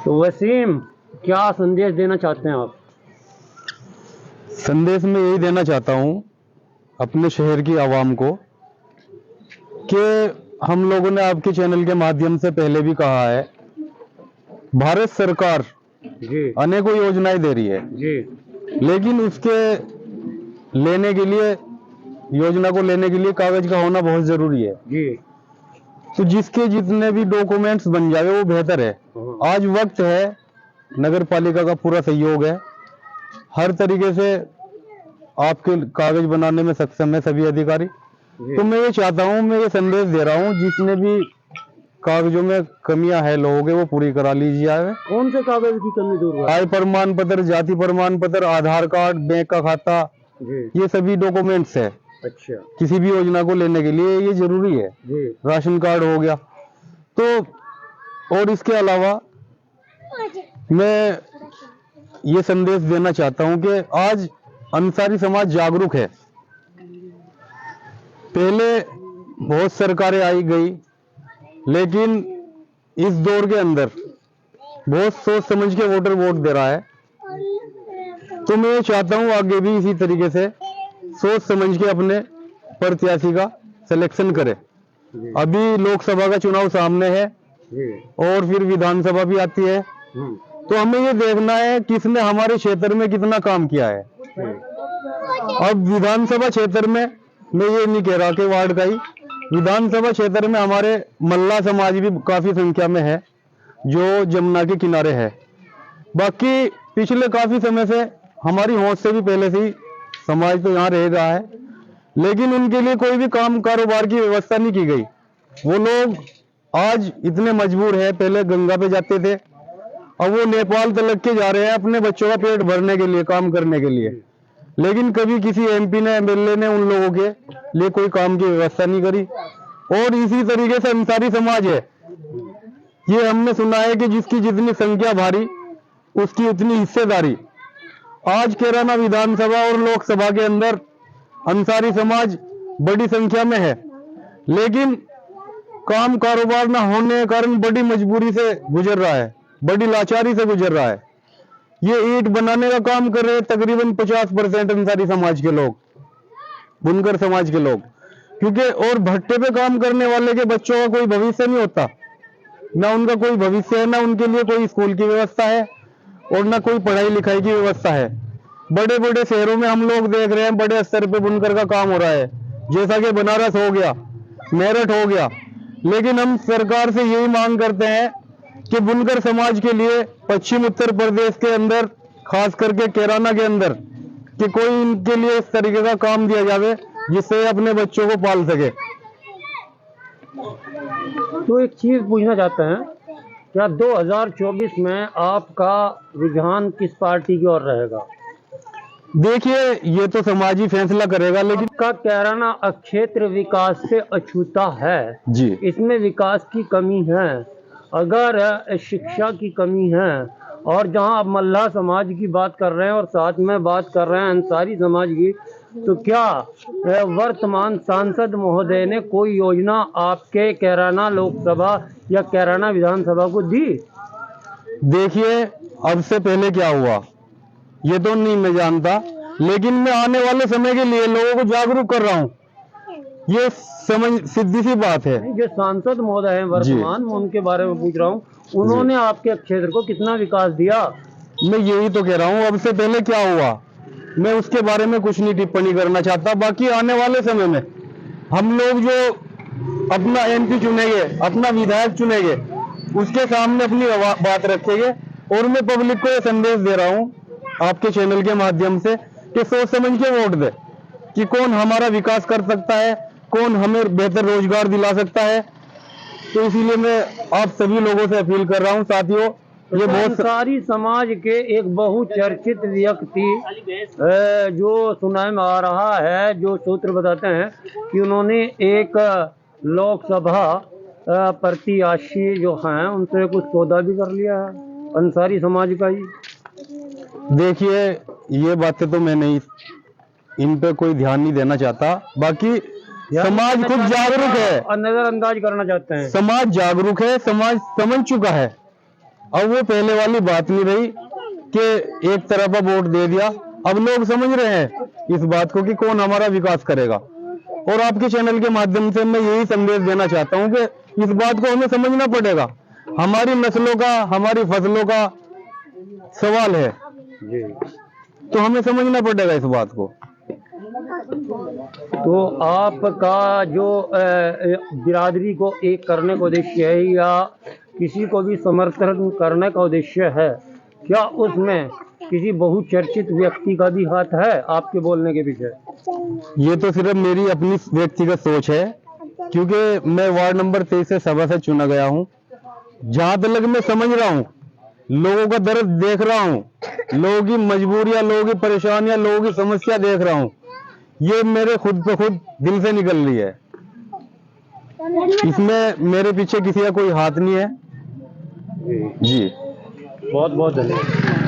तो वसीम, क्या संदेश देना चाहते हैं आप? संदेश में यही देना चाहता हूँ अपने शहर की आवाम को कि हम लोगों ने आपके चैनल के माध्यम से पहले भी कहा है, भारत सरकार जी अनेकों योजनाएं दे रही है जी लेकिन उसके लेने के लिए, योजना को लेने के लिए कागज का होना बहुत जरूरी है जी। तो जिसके जितने भी डॉक्यूमेंट्स बन जावे वो बेहतर है। आज वक्त है, नगर पालिका का पूरा सहयोग है, हर तरीके से आपके कागज बनाने में सक्षम है सभी अधिकारी। तो मैं ये चाहता हूँ, मैं ये संदेश दे रहा हूँ, जिसने भी कागजों में कमियां है लोगों के, वो पूरी करा लीजिए। कौन से कागज की कमी दूर हुआ? आय प्रमाण पत्र, जाति प्रमाण पत्र, आधार कार्ड, बैंक का खाता, ये सभी डॉक्यूमेंट्स है। अच्छा। किसी भी योजना को लेने के लिए ये जरूरी है। राशन कार्ड हो गया तो। और इसके अलावा मैं ये संदेश देना चाहता हूं कि आज अंसारी समाज जागरूक है। पहले बहुत सरकारें आई गई, लेकिन इस दौर के अंदर बहुत सोच समझ के वोटर वोट दे रहा है। तो मैं ये चाहता हूं आगे भी इसी तरीके से सोच समझ के अपने प्रत्याशी का सिलेक्शन करे। अभी लोकसभा का चुनाव सामने है और फिर विधानसभा भी आती है, तो हमें ये देखना है किसने हमारे क्षेत्र में कितना काम किया है। अब विधानसभा क्षेत्र में मैं ये नहीं कह रहा कि वार्ड का ही, विधानसभा क्षेत्र में हमारे मल्ला समाज भी काफी संख्या में है जो जमुना के किनारे है। बाकी पिछले काफी समय से हमारी होश से भी पहले से ही समाज तो यहाँ रह रहा है, लेकिन उनके लिए कोई भी काम कारोबार की व्यवस्था नहीं की गई। वो लोग आज इतने मजबूर है, पहले गंगा पे जाते थे, अब वो नेपाल तलक के जा रहे हैं अपने बच्चों का पेट भरने के लिए, काम करने के लिए। लेकिन कभी किसी एमपी ने, एमएलए ने उन लोगों के लिए कोई काम की व्यवस्था नहीं करी। और इसी तरीके से अंसारी समाज है, ये हमने सुना है कि जिसकी जितनी संख्या भारी उसकी उतनी हिस्सेदारी। आज कैराना विधानसभा और लोकसभा के अंदर अंसारी समाज बड़ी संख्या में है, लेकिन काम कारोबार न होने के कारण बड़ी मजबूरी से गुजर रहा है, बड़ी लाचारी से गुजर रहा है। ये ईंट बनाने का काम कर रहे हैं तकरीबन 50% अंसारी समाज के लोग, बुनकर समाज के लोग, क्योंकि और भट्टे पे काम करने वाले के बच्चों का कोई भविष्य नहीं होता, ना उनका कोई भविष्य है, ना उनके लिए कोई स्कूल की व्यवस्था है और ना कोई पढ़ाई लिखाई की व्यवस्था है। बड़े बड़े शहरों में हम लोग देख रहे हैं बड़े स्तर पे बुनकर का काम हो रहा है, जैसा कि बनारस हो गया, मेरठ हो गया। लेकिन हम सरकार से यही मांग करते हैं कि बुनकर समाज के लिए पश्चिम उत्तर प्रदेश के अंदर, खास करके कैराना के अंदर, कि कोई इनके लिए इस तरीके का काम दिया जावे जिससे अपने बच्चों को पाल सके। तो एक चीज पूछना चाहते हैं, क्या 2024 में आपका रुझान किस पार्टी की ओर रहेगा? देखिए, ये तो समाज ही फैसला करेगा, लेकिन का कैराना क्षेत्र विकास से अछूता है जी, इसमें विकास की कमी है, अगर शिक्षा की कमी है, और जहां आप मल्लाह समाज की बात कर रहे हैं और साथ में बात कर रहे हैं अंसारी समाज की, तो क्या वर्तमान सांसद महोदय ने कोई योजना आपके कैराना लोकसभा या कैराना विधानसभा को दी? देखिए, अब से पहले क्या हुआ ये तो नहीं मैं जानता, लेकिन मैं आने वाले समय के लिए लोगों को जागरूक कर रहा हूँ, ये समझ सीधी सी बात है। जो सांसद महोदय हैं वर्तमान, मैं उनके बारे में पूछ रहा हूँ, उन्होंने आपके क्षेत्र को कितना विकास दिया? मैं यही तो कह रहा हूँ, अब से पहले क्या हुआ मैं उसके बारे में कुछ नहीं टिप्पणी करना चाहता। बाकी आने वाले समय में हम लोग जो अपना एमपी चुनेंगे, अपना विधायक चुनेंगे, उसके सामने अपनी बात रखेंगे। और मैं पब्लिक को ये संदेश दे रहा हूँ आपके चैनल के माध्यम से कि सोच समझ के वोट दे, कि कौन हमारा विकास कर सकता है, कौन हमें बेहतर रोजगार दिला सकता है। तो इसीलिए मैं आप सभी लोगों से अपील कर रहा हूं साथियों, ये बहुत अंसारी समाज के एक बहुचर्चित व्यक्ति जो सुनाई में आ रहा है, जो सूत्र बताते हैं कि उन्होंने एक लोकसभा प्रत्याशी जो हैं उनसे कुछ सौदा भी कर लिया है, अंसारी समाज का ही। देखिए, ये बातें तो मैं नहीं, इन पे कोई ध्यान नहीं देना चाहता। बाकी समाज खुद जागरूक है, नजरअंदाज करना चाहते हैं। समाज जागरूक है, समाज समझ चुका है अब वो पहले वाली बात नहीं रही कि एक तरफा वोट दे दिया। अब लोग समझ रहे हैं इस बात को कि कौन हमारा विकास करेगा। और आपके चैनल के माध्यम से मैं यही संदेश देना चाहता हूं कि इस बात को हमें समझना पड़ेगा। हमारी नस्लों का, हमारी फसलों का सवाल है, जी। तो हमें समझना पड़ेगा इस बात को। तो आपका जो बिरादरी को एक करने का उद्देश्य है या किसी को भी समर्थन करने का उद्देश्य है, क्या उसमें किसी बहुचर्चित व्यक्ति का भी हाथ है आपके बोलने के पीछे? ये तो सिर्फ मेरी अपनी व्यक्तिगत सोच है, क्योंकि मैं वार्ड नंबर 23 से सभा से चुना गया हूँ। जहां तक मैं समझ रहा हूँ, लोगों का दर्द देख रहा हूँ, लोगों की मजबूरियां, लोगों की परेशानियां, लोगों की समस्या देख रहा हूँ, ये मेरे खुद पे खुद दिल से निकल रही है। इसमें मेरे पीछे किसी का कोई हाथ नहीं है। जी, जी, बहुत बहुत धन्यवाद।